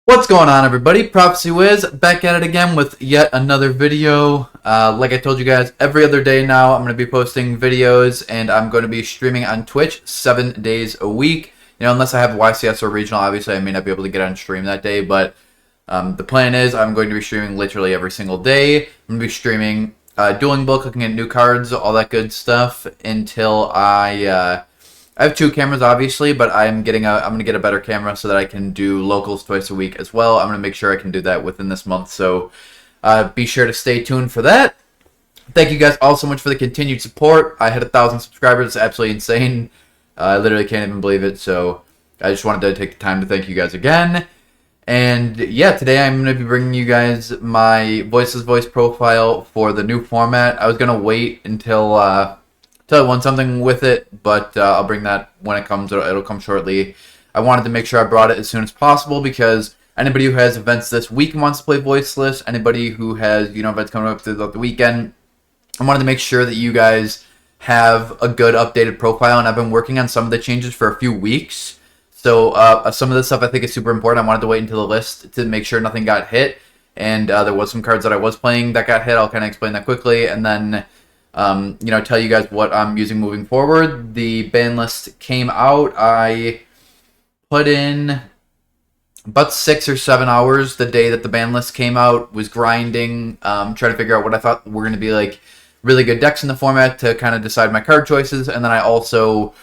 What's going on, everybody? Prophecy Wiz back at it again with yet another video. Like I told you guys, every other day now I'm going to be posting videos, and I'm going to be streaming on Twitch 7 days a week. You know, unless I have YCS or regional, obviously I may not be able to get on stream that day, but the plan is I'm going to be streaming literally every single day. I'm going to be streaming Dueling Book, looking at new cards, all that good stuff until I have two cameras, obviously, but I'm going to get a better camera so that I can do locals twice a week as well. I'm going to make sure I can do that within this month, so be sure to stay tuned for that. Thank you guys all so much for the continued support. I had 1,000 subscribers. It's absolutely insane. I literally can't even believe it, so I just wanted to take the time to thank you guys again. And yeah, today I'm going to be bringing you guys my Voiceless Voice profile for the new format. I was going to wait until I want something with it, but I'll bring that when it comes. It'll come shortly. I wanted to make sure I brought it as soon as possible because anybody who has events this week and wants to play Voiceless, anybody who has events coming up throughout the weekend, I wanted to make sure that you guys have a good updated profile, and I've been working on some of the changes for a few weeks. So some of this stuff I think is super important. I wanted to wait until the list to make sure nothing got hit, and there was some cards that I was playing that got hit. I'll kind of explain that quickly, and then tell you guys what I'm using moving forward. The ban list came out. I put in about 6 or 7 hours the day that the ban list came out, was grinding, trying to figure out what I thought were going to be like really good decks in the format to kind of decide my card choices. And then I also,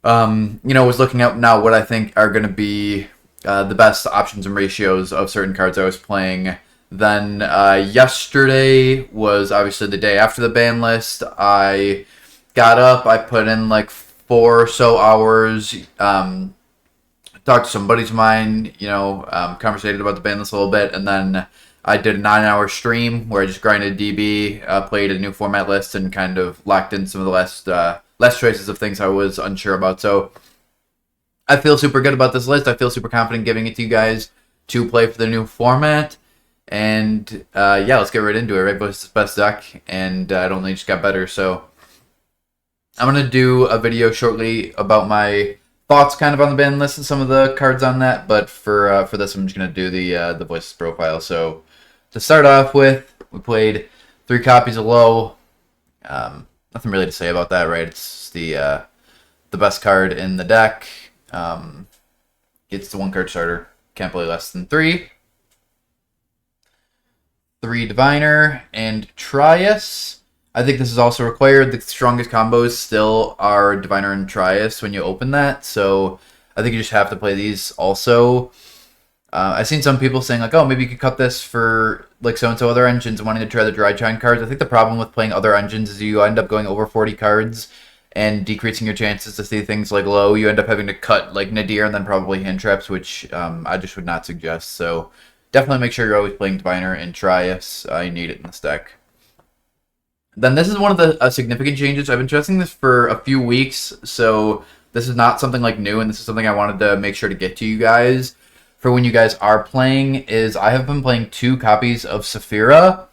was looking at now what I think are going to be the best options and ratios of certain cards I was playing. Then yesterday was obviously the day after the ban list. I got up, I put in like 4 or so hours, talked to some buddies of mine, conversated about the ban list a little bit, and then I did a 9-hour stream where I just grinded DB, played a new format list, and kind of locked in some of the less choices of things I was unsure about. So I feel super good about this list. I feel super confident giving it to you guys to play for the new format. And yeah, let's get right into it, right? But it's the best deck, and it only just got better. So I'm going to do a video shortly about my thoughts kind of on the ban list and some of the cards on that. But for this, I'm just going to do the Voiceless profile. So to start off with, we played 3 copies of Low. Nothing really to say about that, right? It's the best card in the deck. Gets the 1-card starter. Can't play less than 3. 3 Diviner and Trias. I think this is also required. The strongest combos still are Diviner and Trias when you open that, so I think you just have to play these also. I've seen some people saying like, oh, maybe you could cut this for like so-and-so other engines and wanting to try the Dry Shine cards. I think the problem with playing other engines is you end up going over 40 cards and decreasing your chances to see things like Low. You end up having to cut like Nadir and then probably hand traps, which I just would not suggest. So definitely make sure you're always playing Diviner and Trias. You need it in this deck. Then this is one of the significant changes. I've been testing this for a few weeks, so this is not something like new, and this is something I wanted to make sure to get to you guys for when you guys are playing, is I have been playing 2 copies of Saphira.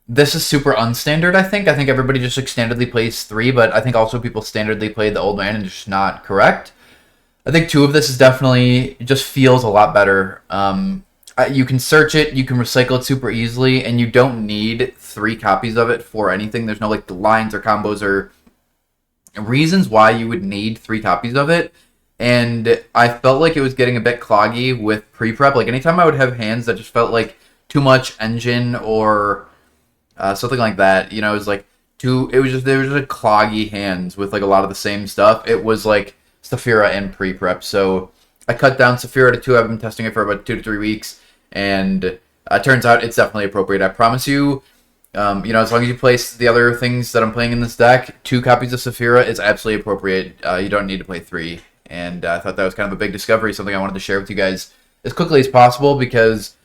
This is super unstandard, I think. I think everybody just like standardly plays 3, but I think also people standardly play the Old Man and it's just not correct. I think 2 of this is definitely, it just feels a lot better. You can search it, you can recycle it super easily, and you don't need 3 copies of it for anything. There's no like lines or combos or reasons why you would need 3 copies of it. And I felt like it was getting a bit cloggy with pre-prep. Like anytime I would have hands that just felt like too much engine or something like that, it was like there was just like cloggy hands with like a lot of the same stuff. It was like Saphira and pre-prep. So I cut down Saphira to 2. I've been testing it for about 2 to 3 weeks, and it turns out it's definitely appropriate. I promise you, as long as you place the other things that I'm playing in this deck, 2 copies of Saphira is absolutely appropriate. You don't need to play 3. And I thought that was kind of a big discovery, something I wanted to share with you guys as quickly as possible, because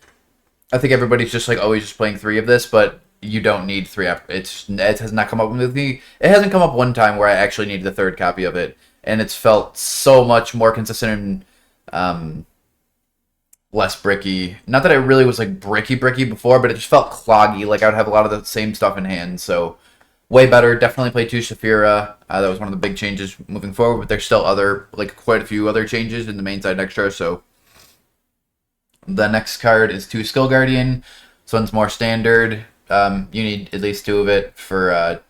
I think everybody's just like always just playing 3 of this, but you don't need 3. It has not come up with me. It hasn't come up one time where I actually need the 3rd copy of it. And it's felt so much more consistent and less bricky. Not that it really was like bricky before, but it just felt cloggy. Like I would have a lot of the same stuff in hand. So way better. Definitely play 2 Saphira. That was one of the big changes moving forward, but there's still quite a few other changes in the main side extra. So the next card is 2 Skill Guardian. This one's more standard. You need at least 2 of it for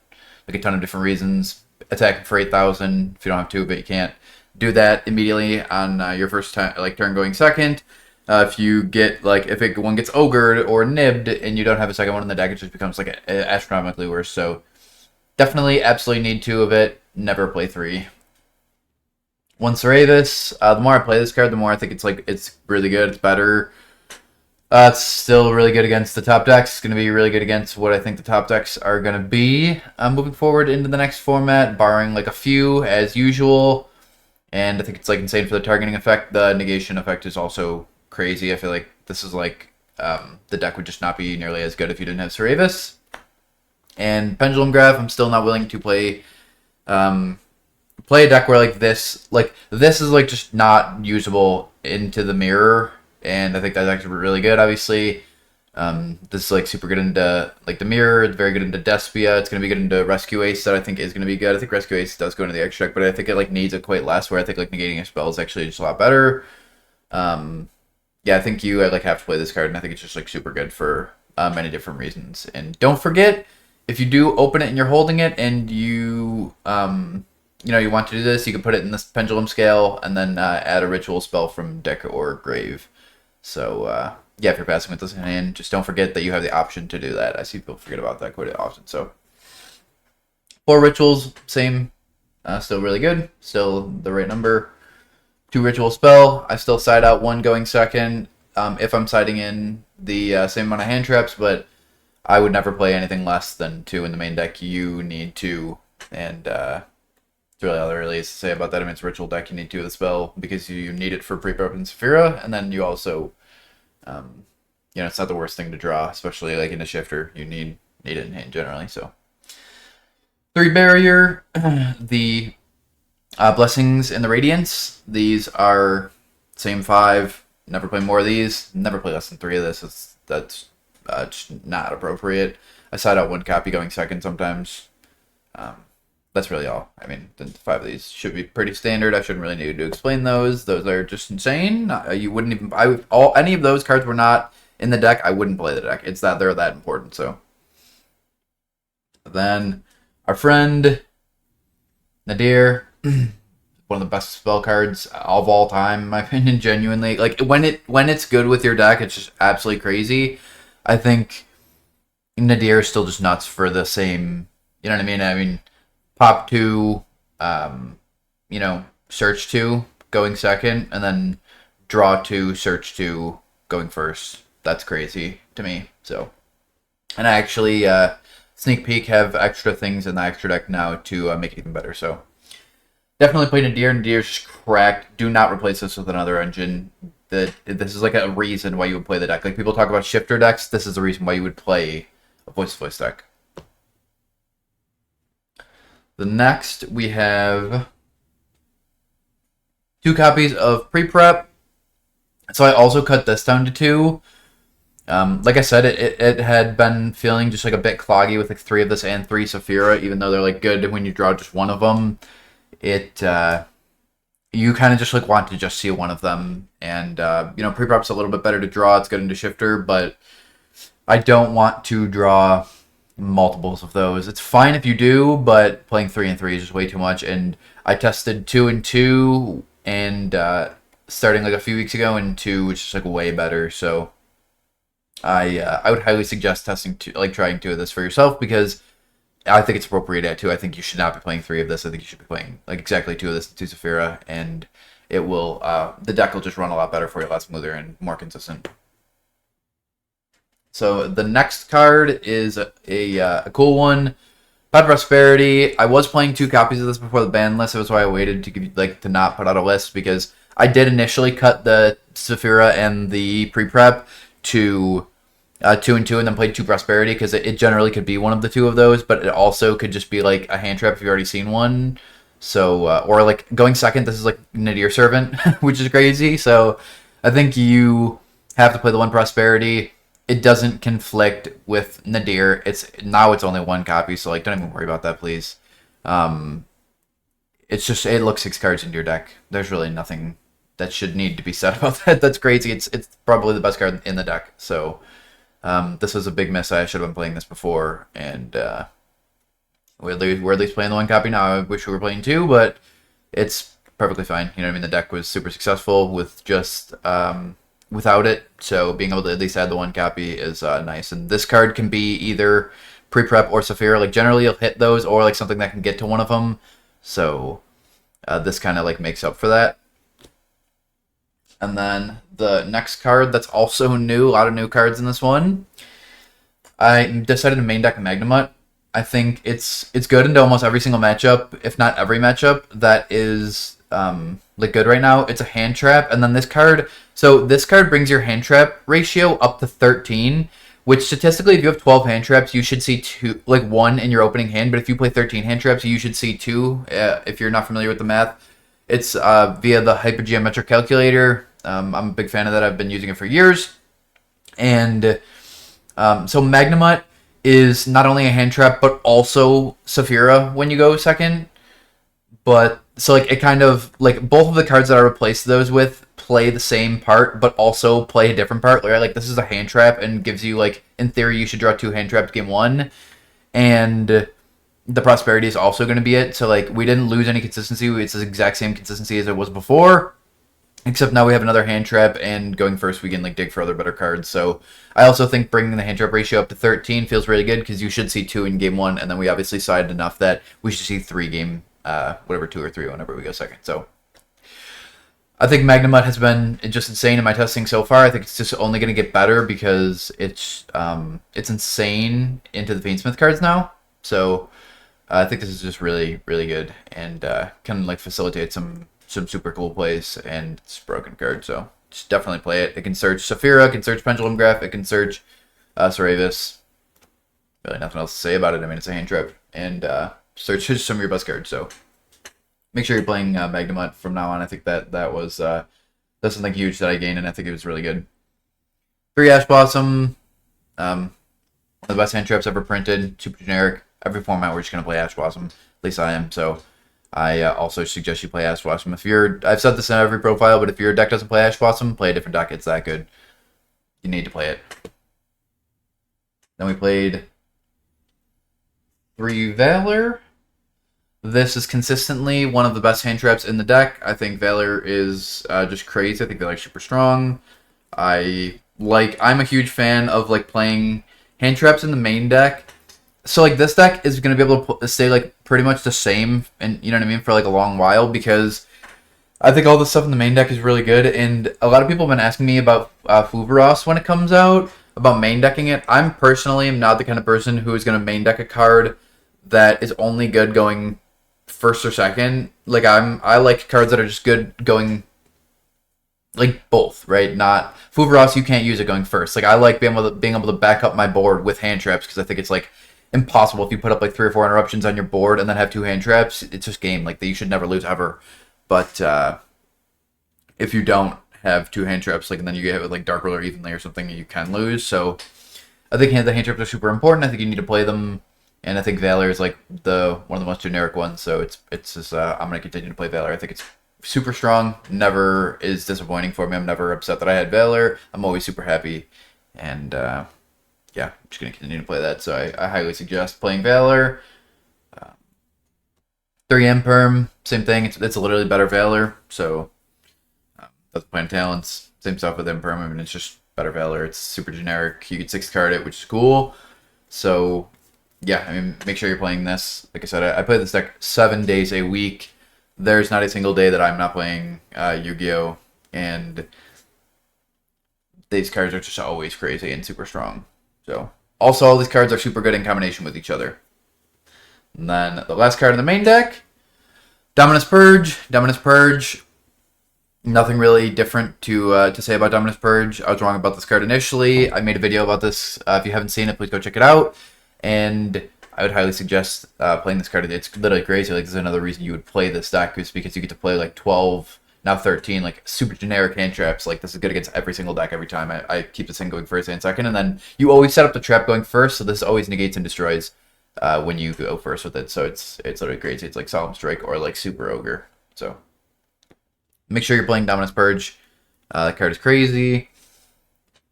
like a ton of different reasons. Attacking for 8,000. If you don't have 2 of it, you can't do that immediately on your first time, turn going second. If you get if one gets ogred or nibbed and you don't have a second one in the deck, it just becomes astronomically worse. So definitely, absolutely need 2 of it. Never play 3. One Ceravis. The more I play this card, the more I think it's really good. It's better. It's still really good against the top decks. It's going to be really good against what I think the top decks are going to be moving forward into the next format, barring a few as usual. And I think it's insane for the targeting effect. The negation effect is also crazy. I feel like this is the deck would just not be nearly as good if you didn't have Ceravis. And Pendulum Graph, I'm still not willing to play a deck where this is just not usable into the mirror. And I think that's actually really good. Obviously, this is super good into the mirror. It's very good into Despia. It's gonna be good into Rescue Ace. That I think is gonna be good. I think Rescue Ace does go into the extra deck, but I think it needs it quite less. Where I think negating a spell is actually just a lot better. Yeah, I think you have to play this card, and I think it's just super good for many different reasons. And don't forget, if you do open it and you're holding it, and you you want to do this, you can put it in this pendulum scale, and then add a ritual spell from deck or grave. So yeah, if you're passing with this in hand, just don't forget that you have the option to do that. I see people forget about that quite often. So 4 rituals, same, still really good, still the right number. 2 ritual spell. I still side out 1 going second if I'm siding in the same amount of hand traps, but I would never play anything less than 2 in the main deck. You need 2, and that's really all there really is to say about that. I mean, it's a ritual deck. You need 2 of the spell because you need it for pre-prep and Saphira, and then you also, it's not the worst thing to draw, especially in a shifter. You need it in hand generally. So 3 barrier, the Blessings and the Radiance. These are same 5. Never play more of these. Never play less than 3 of this. That's just not appropriate. I side out 1 copy going second sometimes. That's really all. I mean, the 5 of these should be pretty standard. I shouldn't really need to explain those. Those are just insane. You wouldn't even. Any of those cards were not in the deck. I wouldn't play the deck. It's that they're that important. So then our friend Nadir, one of the best spell cards of all time, in my opinion. Genuinely, when it's good with your deck, it's just absolutely crazy. I think Nadir is still just nuts for the same. You know what I mean? I mean. Pop 2, search 2, going second, and then draw 2, search 2, going first. That's crazy to me. So, and I actually sneak peek have extra things in the extra deck now to make it even better. So, definitely play Nadir. Nadir's just cracked. Do not replace this with another engine. This is a reason why you would play the deck. People talk about shifter decks. This is the reason why you would play a Voiceless Voice deck. The next, we have 2 copies of pre-prep. So I also cut this down to 2. Like I said, it had been feeling just a bit cloggy with 3 of this and 3 Saphira, even though they're good when you draw just 1 of them. You kind of just want to just see 1 of them. And, pre-prep's a little bit better to draw. It's good into shifter, but I don't want to draw multiples of those. It's fine if you do, but playing 3 and 3 is just way too much. And I tested 2 and 2, and starting a few weeks ago, and 2, which is way better. So I would highly suggest testing 2, trying 2 of this for yourself, because I think it's appropriate at 2. I think you should not be playing 3 of this. I think you should be playing exactly 2 of this and 2 Saphira, and it will the deck will just run a lot better for you, a lot smoother and more consistent. So the next card is a cool one, Pod Prosperity. I was playing 2 copies of this before the ban list. That was why I waited to give to not put out a list, because I did initially cut the Saphira and the pre-prep to 2 and 2, and then played 2 Prosperity, because it generally could be one of the 2 of those, but it also could just be a hand trap if you've already seen one. So or going second, this is Nadir Servant, which is crazy. So I think you have to play the 1 Prosperity. it doesn't conflict with Nadir. It's only one copy, so like don't even worry about that, please. It's just it looks 6 cards into your deck. There's really nothing that should need to be said about that. That's crazy. It's probably the best card in the deck. So this was a big miss. I should have been playing this before, and we're at least playing the one copy now. I wish we were playing 2, but it's perfectly fine. You know what I mean? The deck was super successful with just without it. So being able to at least add the one copy is nice. And this card can be either pre-prep or Saphira. Like generally you'll hit those, or like something that can get to one of them. So this kind of like makes up for that. And then the next card that's also new, a lot of new cards in this one. I decided to main deck Magnemite. I think it's good into almost every single matchup, if not every matchup that is like good right now. It's a hand trap, and then this card. So this card brings your hand trap ratio up to 13, which statistically, if you have 12 hand traps, you should see 1 in your opening hand. But if you play 13 hand traps, you should see 2. If you're not familiar with the math, it's via the hypergeometric calculator. I'm a big fan of that. I've been using it for years. And so Magnemite is not only a hand trap, but also Saphira when you go second. But so like it kind of like both of the cards that I replaced those with play the same part, but also play a different part. Right? Like this is a hand trap and gives you like in theory you should draw 2 hand traps game 1, and the prosperity is also going to be it. So like we didn't lose any consistency. It's the exact same consistency as it was before. Except now we have another hand trap, and going first we can like dig for other better cards. So I also think bringing the hand trap ratio up to 13 feels really good because you should see 2 in game 1, and then we obviously sided enough that we should see 3 game, whatever 2 or 3 whenever we go second. So I think Magnemite has been just insane in my testing so far. I think it's just only going to get better because it's insane into the Fiendsmith cards now. So I think this is just really really good and can like facilitate some super cool plays, and it's a broken card, so just definitely play it. It can search Saphira, it can search Pendulum Graph, it can search Saravis. Really nothing else to say about it. I mean, it's a hand trap, and search some of your best cards, so make sure you're playing Magnemite from now on. I think that's something huge that I gained, and I think it was really good. 3 Ash Blossom, one of the best hand traps ever printed, super generic. Every format we're just going to play Ash Blossom, at least I am, so I also suggest you play Ash Blossom. I've said this in every profile, but if your deck doesn't play Ash Blossom, play a different deck. It's that good. You need to play it. Then we played 3 Valor. This is consistently one of the best hand traps in the deck. I think Valor is just crazy. I think Valor's super strong. I'm a huge fan of like playing hand traps in the main deck. So like this deck is going to be able to stay like pretty much the same, and you know what I mean, for like a long while, because I think all the stuff in the main deck is really good. And a lot of people have been asking me about Fuvaros when it comes out, about main decking it. I'm personally am not the kind of person who is going to main deck a card that is only good going first or second. Like I like cards that are just good going like both, right? Not Fuvaros, you can't use it going first. Like I like being able to back up my board with hand traps, because I think it's like impossible if you put up like 3 or 4 interruptions on your board and then have 2 hand traps. It's just game. Like you should never lose ever. But if you don't have 2 hand traps, like, and then you get like Dark Ruler evenly or something, you can lose. So I think the hand traps are super important. I think you need to play them, and I think Valor is like one of the most generic ones. So it's just I'm gonna continue to play Valor. I think it's super strong. Never is disappointing for me. I'm never upset that I had Valor. I'm always super happy, and yeah, I'm just going to continue to play that, so I highly suggest playing Valor. 3 Imperm, same thing. It's a literally better Valor, so that's playing talents. Same stuff with Imperm. I mean, it's just better Valor. It's super generic. You get 6 card it, which is cool. So yeah, I mean, make sure you're playing this. Like I said, I play this deck 7 days a week. There's not a single day that I'm not playing Yu-Gi-Oh, and these cards are just always crazy and super strong. So, also, all these cards are super good in combination with each other. And then the last card in the main deck, Dominus Purge. Dominus Purge, nothing really different to say about Dominus Purge. I was wrong about this card initially. I made a video about this. If you haven't seen it, please go check it out. And I would highly suggest playing this card. It's literally crazy. Like, this is another reason you would play this deck, is because you get to play like 12 now 13, like super generic hand traps. Like this is good against every single deck every time. I keep this thing going first and second, and then you always set up the trap going first, so this always negates and destroys when you go first with it. So it's literally crazy. It's like Solemn Strike or like Super Ogre. So make sure you're playing Dominus Purge. That card is crazy.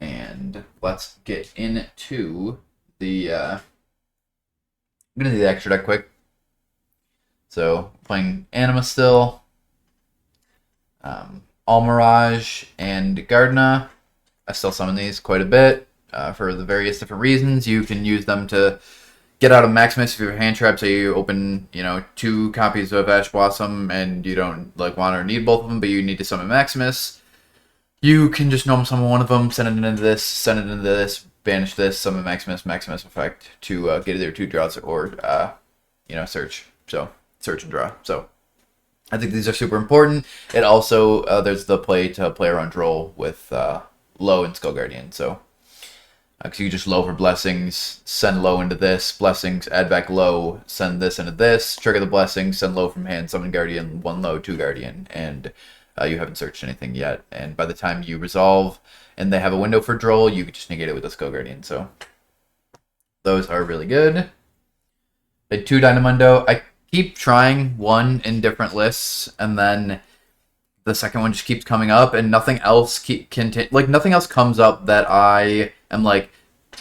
And let's get into the I'm gonna do the extra deck quick. So playing Anima still, All Mirage and Gardena. I still summon these quite a bit for the various different reasons. You can use them to get out of Maximus if you have a hand trap. So you open, 2 copies of Ash Blossom and you don't like want or need both of them, but you need to summon Maximus. You can just normal summon one of them, send it into this, banish this, summon Maximus effect to get either 2 draws or search. So search and draw. So I think these are super important. It also there's the play to play around roll with Low and Skull Guardian. So because you just Low for blessings, send Low into this, blessings, add back Low, send this into this, trigger the blessings, send Low from hand, summon Guardian, 1 Low, 2 Guardian, and you haven't searched anything yet. And by the time you resolve and they have a window for Droll, you can just negate it with a Skull Guardian. So those are really good. I had 2 Dynamundo. I keep trying one in different lists, and then the second one just keeps coming up, and nothing else nothing else comes up that I am like,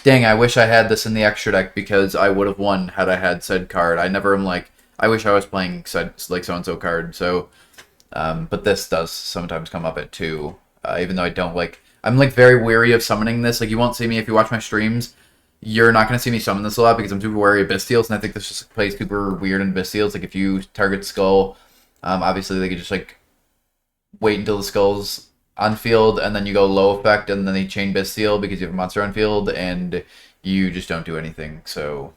dang, I wish I had this in the extra deck because I would have won had I had said card. I never am like, I wish I was playing said like so-and-so card. So but this does sometimes come up at 2, even though I don't like, I'm like very wary of summoning this. Like you won't see me if you watch my streams. You're not going to see me summon this a lot because I'm super wary of Bystials, and I think this just plays super weird in Bystials. Like if you target Skull, obviously they could just like wait until the Skull's on field, and then you go Low effect, and then they chain Bystial because you have a monster on field, and you just don't do anything. So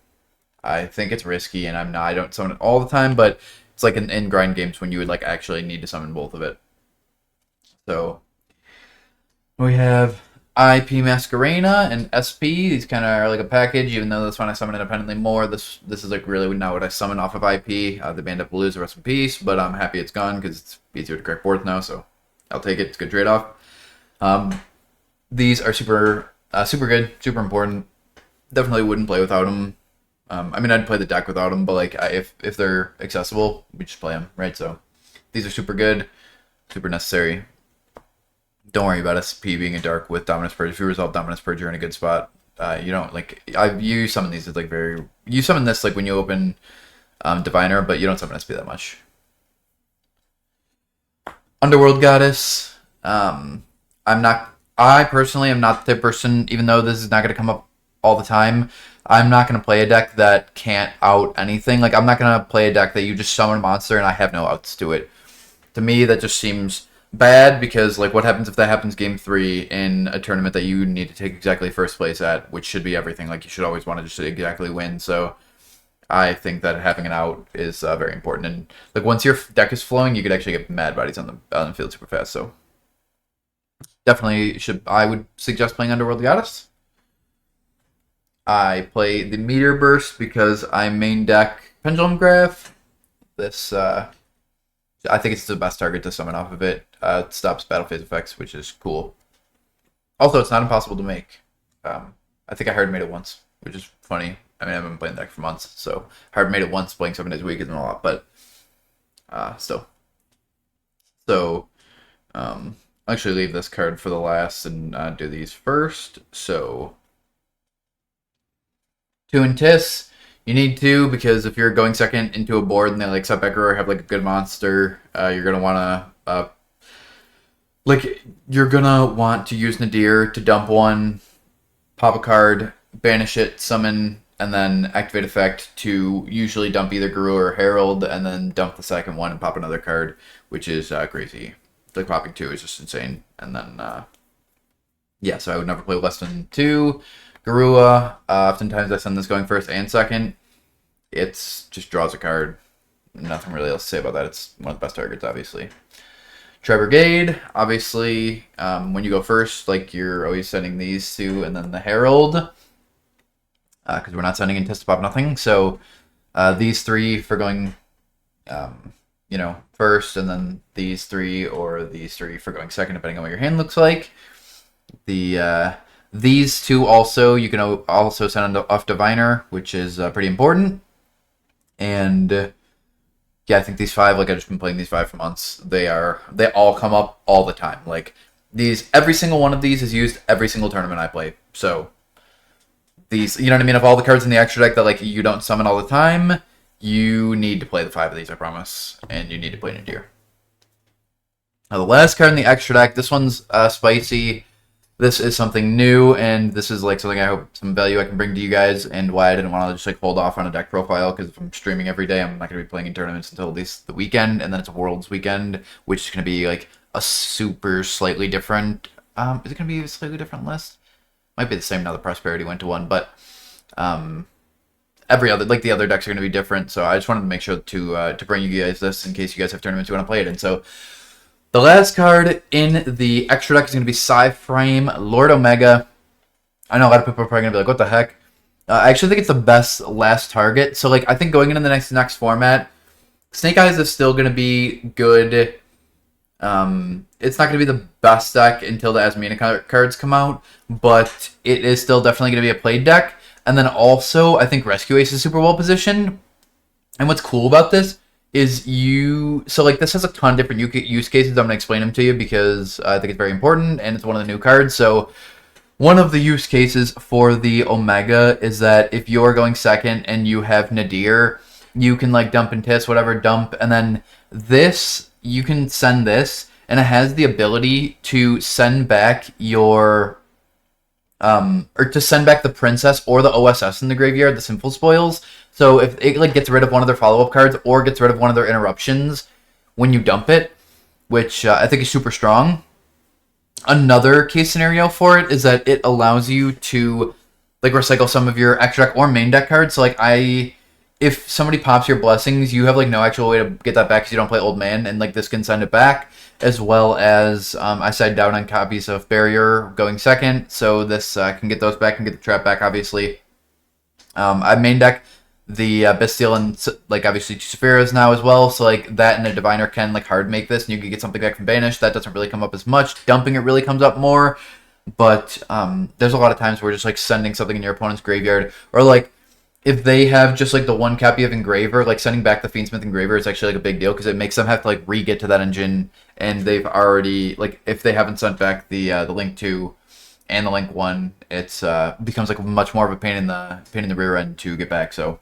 I think it's risky, and I don't summon it all the time, but it's like in grind games when you would like actually need to summon both of it. So we have IP Masquerena and SP. These kind of are like a package, even though this one I summon independently more. This is like really not what I summon off of IP. The Bandit Blues, rest in peace, but I'm happy it's gone because it's easier to correct boards now, so I'll take it. It's a good trade-off. These are super good, super important. Definitely wouldn't play without them. I mean, I'd play the deck without them, but like if they're accessible, we just play them, right? So these are super good, super necessary. Don't worry about SP being a dark with Dominus Purge. If you resolve Dominus Purge, you're in a good spot. You don't like you summon these as like you summon this like when you open Diviner, but you don't summon SP that much. Underworld Goddess. I personally am not the person, even though this is not going to come up all the time, I'm not going to play a deck that can't out anything. Like, I'm not going to play a deck that you just summon a monster and I have no outs to it. To me, that just seems bad because, like, what happens if that happens game 3 in a tournament that you need to take exactly first place at, which should be everything. Like, you should always want to just exactly win. So I think that having an out is very important. And, like, once your deck is flowing, you could actually get mad bodies on the field super fast. So definitely I would suggest playing Underworld Goddess. I play the Meteor Burst because I main deck Pendulum Graph. This, I think it's the best target to summon off of it. It stops battle phase effects, which is cool. Also, it's not impossible to make. I think I hard made it once, which is funny. I mean, I've been playing the deck for months, so hard made it once, playing 7 days a week isn't a lot, but still. So, I'll actually leave this card for the last and do these first. So 2 and Tiss. You need 2 because if you're going second into a board and they like set back or have like a good monster, you're gonna want to use Nadir to dump 1, pop a card, banish it, summon, and then activate effect to usually dump either Guru or Herald, and then dump the second one and pop another card, which is crazy. Like popping 2 is just insane. And then yeah, so I would never play less than 2. Garua, oftentimes I send this going first and second. It's just draws a card. Nothing really else to say about that. It's one of the best targets, obviously. Tri-Brigade, obviously, when you go first, like, you're always sending these 2, and then the Herald, because we're not sending in Test to pop nothing. So these 3 for going you know, first, and then these 3 or these 3 for going second, depending on what your hand looks like. These 2 also, you can also send off Diviner, which is pretty important. And yeah, I think these 5, like I've just been playing these 5 for months. They all come up all the time. Like every single one of these is used every single tournament I play. So these, you know what I mean? Of all the cards in the extra deck that like you don't summon all the time, you need to play the 5 of these, I promise. And you need to play Nadir. Now the last card in the extra deck, this one's spicy. This is something new, and this is like something I hope some value I can bring to you guys, and why I didn't want to just like hold off on a deck profile, because if I'm streaming every day, I'm not going to be playing in tournaments until at least the weekend, and then it's a Worlds weekend, which is going to be like a super slightly different, is it going to be a slightly different list? Might be the same now that Prosperity went to 1, but every other, like the other decks are going to be different, so I just wanted to make sure to bring you guys this in case you guys have tournaments you want to play it in. So the last card in the extra deck is going to be Psy-Frame Lord Omega. I know a lot of people are probably going to be like, what the heck? I actually think it's the best last target. So, like, I think going into the next format, Snake Eyes is still going to be good. It's not going to be the best deck until the Asmina cards come out, but it is still definitely going to be a played deck. And then also, I think Rescue Ace is super well positioned. And what's cool about this is so like this has a ton of different use cases. I'm going to explain them to you because I think it's very important and it's one of the new cards. So one of the use cases for the Omega is that if you're going second and you have Nadir, you can like dump and Tis, whatever, dump, and then this, you can send this, and it has the ability to send back your or to send back the Princess or the OSS in the graveyard, the Sinful Spoils. So if it like gets rid of one of their follow-up cards or gets rid of one of their interruptions when you dump it, which I think is super strong. Another case scenario for it is that it allows you to like recycle some of your extra deck or main deck cards. So like if somebody pops your Blessings, you have like no actual way to get that back because you don't play Old Man, and like this can send it back. As well as I side down on copies of Barrier going second, so this can get those back and get the trap back, obviously. I main deck the Bestial and like obviously two Sephiroths now as well, so like that and a Diviner can like hard make this, and you can get something back from Banish. That doesn't really come up as much. Dumping it really comes up more, but there's a lot of times where just like sending something in your opponent's graveyard, or like if they have just like the one copy of Engraver, like sending back the Fiendsmith Engraver is actually like a big deal because it makes them have to like re-get to that engine, and they've already like if they haven't sent back the Link 2 and the Link 1, it's becomes like much more of a pain in the rear end to get back. So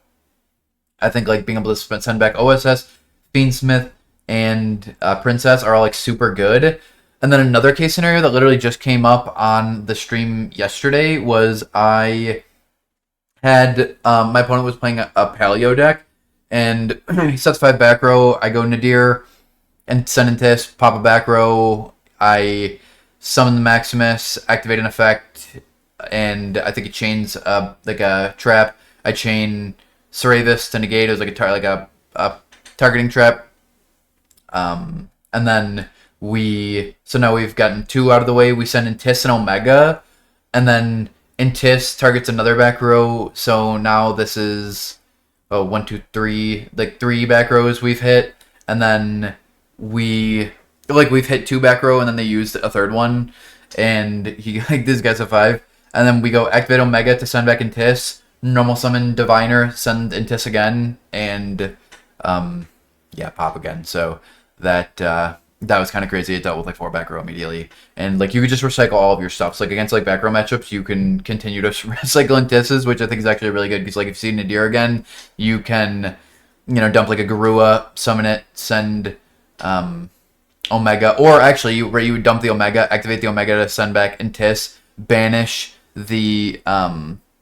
I think like being able to send back OSS, Fiendsmith, and Princess are all like super good. And then another case scenario that literally just came up on the stream yesterday was I had my opponent was playing a Paleo deck, and he sets 5 back row. I go Nadir and send Tis, pop a back row. I summon the Maximus, activate an effect, and I think it chains like a trap. I chain Seravis to negate. It was like a targeting trap. And then so now we've gotten 2 out of the way. We send in Tis and Omega, and then Tis targets another back row, so now this is 1, 2, 3, like 3 back rows we've hit, and then we've hit 2 back row, and then they used a third one, and he like this guy's a 5, and then we go activate Omega to send back Tis, normal summon Diviner, send Tis again, and yeah, pop again. So that was kind of crazy. It dealt with like 4 back row immediately, and like you could just recycle all of your stuff. So like against like back row matchups, you can continue to recycle Tisses, which I think is actually really good because like if you see Nadir again, you can dump like a Garua, summon it, send Omega, or actually where you would dump the Omega, activate the Omega to send back Tis, banish the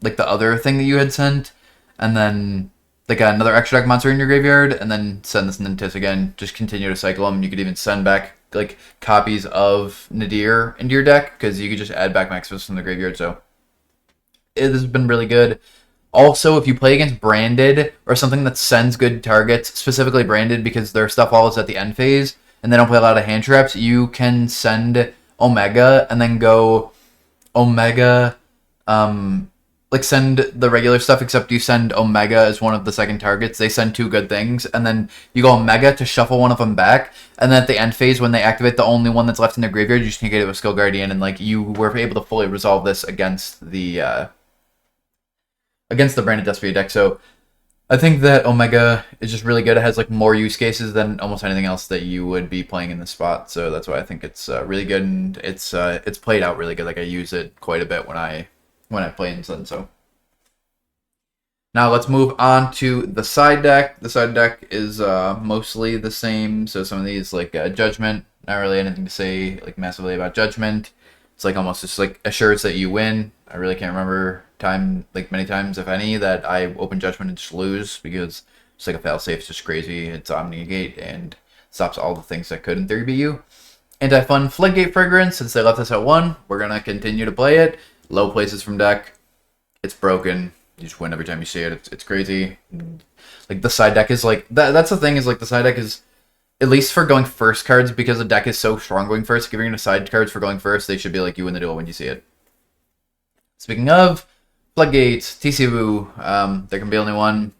like the other thing that you had sent, and then like another extra deck monster in your graveyard, and then send this Tis again. Just continue to cycle them. You could even send back like copies of Nadir into your deck because you could just add back Maximus from the graveyard. So this has been really good. Also, if you play against Branded or something that sends good targets, specifically Branded because their stuff all is at the end phase and they don't play a lot of hand traps, you can send Omega and then go Omega, like send the regular stuff, except you send Omega as one of the second targets. They send two good things, and then you go Omega to shuffle one of them back, and then at the end phase, when they activate the only one that's left in their graveyard, you just can get it with Skill Guardian, and like you were able to fully resolve this against the Branded Despia deck. So I think that Omega is just really good. It has like more use cases than almost anything else that you would be playing in the spot. So that's why I think it's really good, and it's played out really good. Like I use it quite a bit when I play in Sun. So now let's move on to the side deck. The side deck is mostly the same. So some of these like Judgment, not really anything to say like massively about Judgment. It's like almost just like assures that you win. I really can't remember many times, if any, that I open Judgment and just lose, because it's like a failsafe. It's just crazy. It's Omni-Negate and stops all the things that could in theory beat you. Anti-Fun Floodgate Fragrance, since they left us at 1, we're going to continue to play it. Low places from deck. It's broken. You just win every time you see it. It's crazy. Like the side deck is like that's the thing, is like the side deck is, at least for going first cards, because the deck is so strong going first, giving it side cards for going first, they should be like you win the duel when you see it. Speaking of Floodgates, TCU, there can be only one.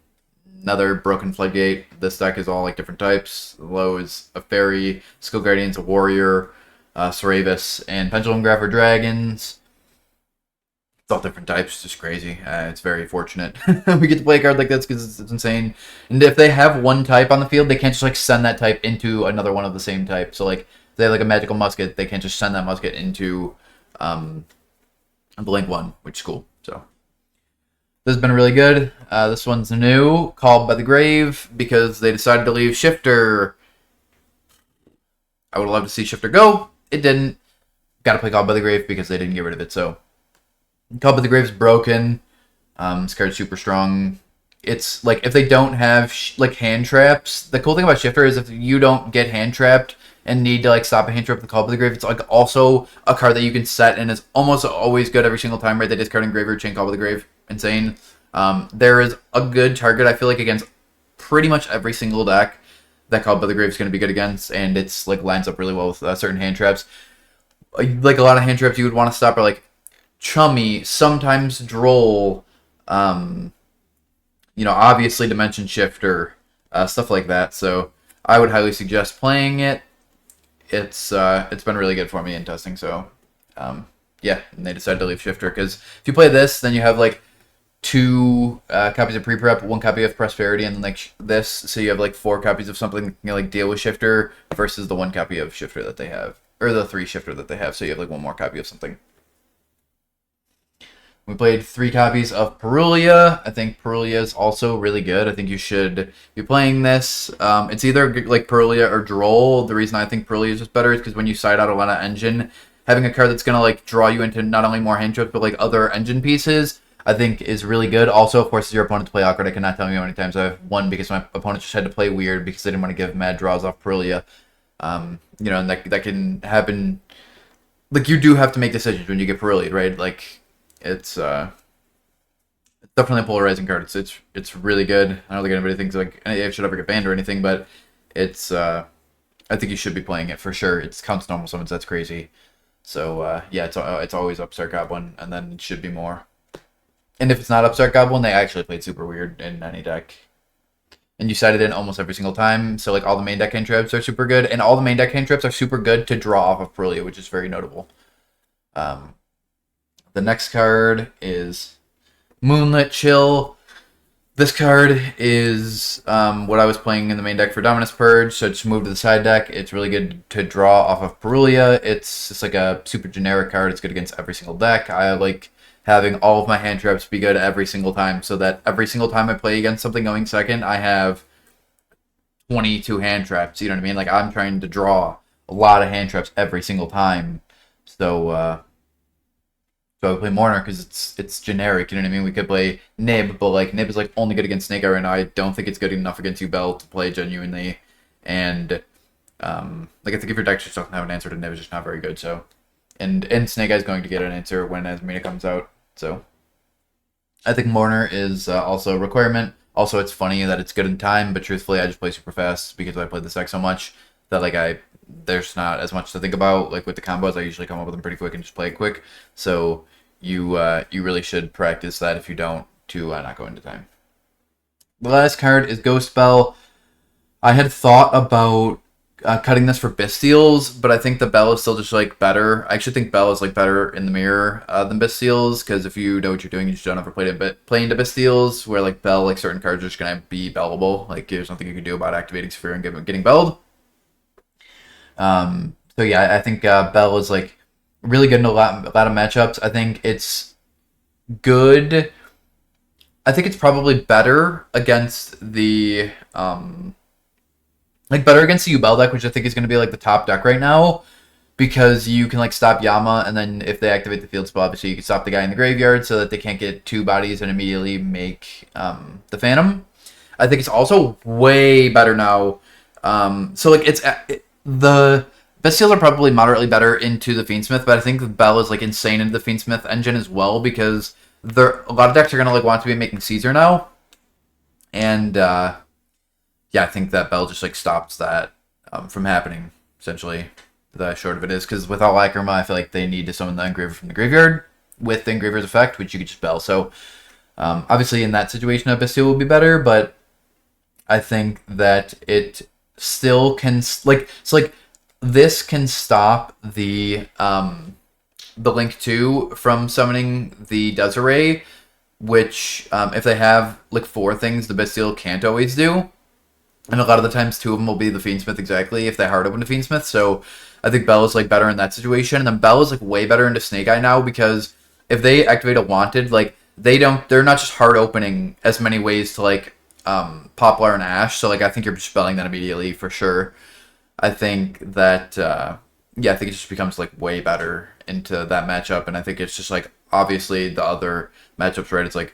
Another broken Floodgate. This deck is all like different types. The low is a Fairy, Skill Guardians, a Warrior, Saravis, and Pendulum Grapher Dragons. It's all different types. Just crazy. It's very fortunate we get to play a card like this, because it's insane. And if they have one type on the field, they can't just like send that type into another one of the same type. So like if they have like a magical musket, they can't just send that musket into a blank one, which is cool. So this has been really good. This one's new, Called by the Grave, because they decided to leave Shifter. I would love to see Shifter go. It didn't. Got to play Called by the Grave because they didn't get rid of it. So Called by the Grave's broken. This card's super strong. It's like if they don't have like hand traps. The cool thing about Shifter is if you don't get hand trapped and need to like stop a hand trap with Call by the Grave, it's like also a card that you can set, and it's almost always good every single time, right? They discard Engraver, chain Call by the Grave. Insane. There is a good target, I feel like, against pretty much every single deck that Call by the Grave is going to be good against, and it's like lines up really well with certain hand traps. Like a lot of hand traps you would want to stop are like Chummy, sometimes Droll, obviously Dimension Shifter, stuff like that. So I would highly suggest playing it. It's been really good for me in testing. So yeah, and they decided to leave Shifter because if you play this, then you have like 2 copies of Pre-Prep, 1 copy of Prosperity, and then like this, so you have like 4 copies of something that can like deal with Shifter versus the 1 copy of Shifter that they have, or the 3 Shifter that they have. So you have like 1 more copy of something. We played 3 copies of Perulia. I think Perulia is also really good. I think you should be playing this. It's either like Perulia or Droll. The reason I think Perulia is just better is because when you side out a lot of Engine, having a card that's going to like draw you into not only more hand traps, but like other Engine pieces, I think is really good. Also, of course, your opponent to play awkward. I cannot tell you how many times I've won because my opponent just had to play weird because they didn't want to give mad draws off Perulia. And that can happen. Like, you do have to make decisions when you get Perulia, right? Like, it's definitely a polarizing card. It's really good. I don't think anybody thinks like it should ever get banned or anything, but it's I think you should be playing it for sure. It's counts normal summons. That's crazy. So yeah, it's always Upstart Goblin, and then it should be more. And if it's not Upstart Goblin, they actually played super weird in any deck. And you sided in almost every single time. So like all the main deck hand traps are super good, and all the main deck hand traps are super good to draw off of Perulia, which is very notable. The next card is Moonlit Chill. This card is what I was playing in the main deck for Dominus Purge, so just move to the side deck. It's really good to draw off of Perulia. It's just like a super generic card. It's good against every single deck. I like having all of my hand traps be good every single time, so that every single time I play against something going second, I have 22 hand traps. You know what I mean? Like, I'm trying to draw a lot of hand traps every single time. So I would play Mourner because it's generic, you know what I mean? We could play Nib, but like Nib is like only good against Snake Eye right now. I don't think it's good enough against Yubel to play genuinely. And like I think if your deck just doesn't have an answer to Nib, it's just not very good. So and Snake Eye is going to get an answer when Asmina comes out. So I think Mourner is also a requirement. Also, it's funny that it's good in time, but truthfully, I just play super fast because I play this deck so much that like there's not as much to think about. Like with the combos, I usually come up with them pretty quick and just play it quick. So you really should practice that if you don't, to not go into time. The last card is Ghost Bell. I had thought about cutting this for Bystials, but I think the Bell is still just like better. I actually think Bell is like better in the mirror than Bystials, because if you know what you're doing, you just don't ever play into Bystials, where like Bell, like certain cards are just gonna be bellable. Like there's nothing you can do about activating Sphere and getting belled. So yeah, I think Bell is like really good in a lot of matchups. I think it's good. I think it's probably better against the better against the Yubel deck, which I think is going to be like the top deck right now, because you can like stop Yama, and then if they activate the field spell, obviously you can stop the guy in the graveyard so that they can't get 2 bodies and immediately make the Phantom. I think it's also way better now. So like the Bestials are probably moderately better into the Fiendsmith, but I think the Bell is like insane into the Fiendsmith engine as well, because a lot of decks are gonna like want to be making Caesar now, and yeah, I think that Bell just like stops that from happening. Essentially, the short of it is, because without Lacrima, I feel like they need to summon the Engraver from the graveyard with the Engraver's effect, which you could just Bell. So obviously, in that situation, a Bestial will be better, but I think that it still can this can stop the Link 2 from summoning the Desiree, which if they have like 4 things the Bestial can't always do. And a lot of the times 2 of them will be the Fiendsmith exactly if they hard open the Fiendsmith. So I think Bell is like better in that situation. And then Bell is like way better into Snake Eye now, because if they activate a Wanted, like they're not just hard opening as many ways to like Poplar and Ash. So like I think you're just spelling that immediately for sure. I think that yeah, I think it just becomes like way better into that matchup, and I think it's just like obviously the other matchups, right? It's like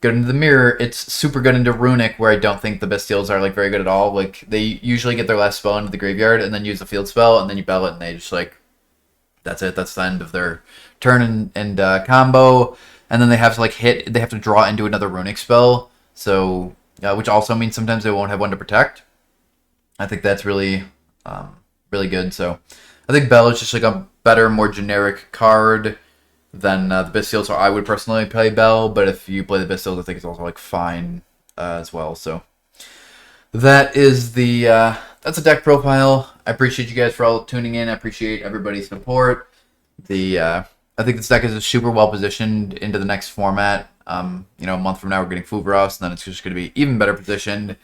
good into the mirror. It's super good into Runic, where I don't think the Bestials are like very good at all. Like they usually get their last spell into the graveyard and then use the field spell, and then you Bell it, and they just like that's it. That's the end of their turn and combo, and then they have to like they have to draw into another Runic spell. So which also means sometimes they won't have one to protect. I think that's really really good. So I think Bell is just like a better, more generic card than the Bystial, so I would personally play Bell, but if you play the Bystial, I think it's also like fine as well. So that is that's a deck profile. I appreciate you guys for all tuning in. I appreciate everybody's support. I think this deck is super well positioned into the next format. You know, a month from now we're getting Fubros, and then it's just going to be even better positioned.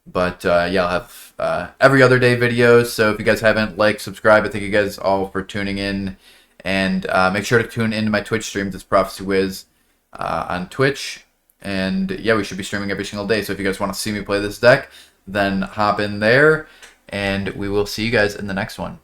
But yeah, I'll have every other day videos. So if you guys haven't liked, subscribe. I thank you guys all for tuning in. And make sure to tune into my Twitch streams. It's Prophecy Wiz on Twitch. And yeah, we should be streaming every single day. So if you guys want to see me play this deck, then hop in there. And we will see you guys in the next one.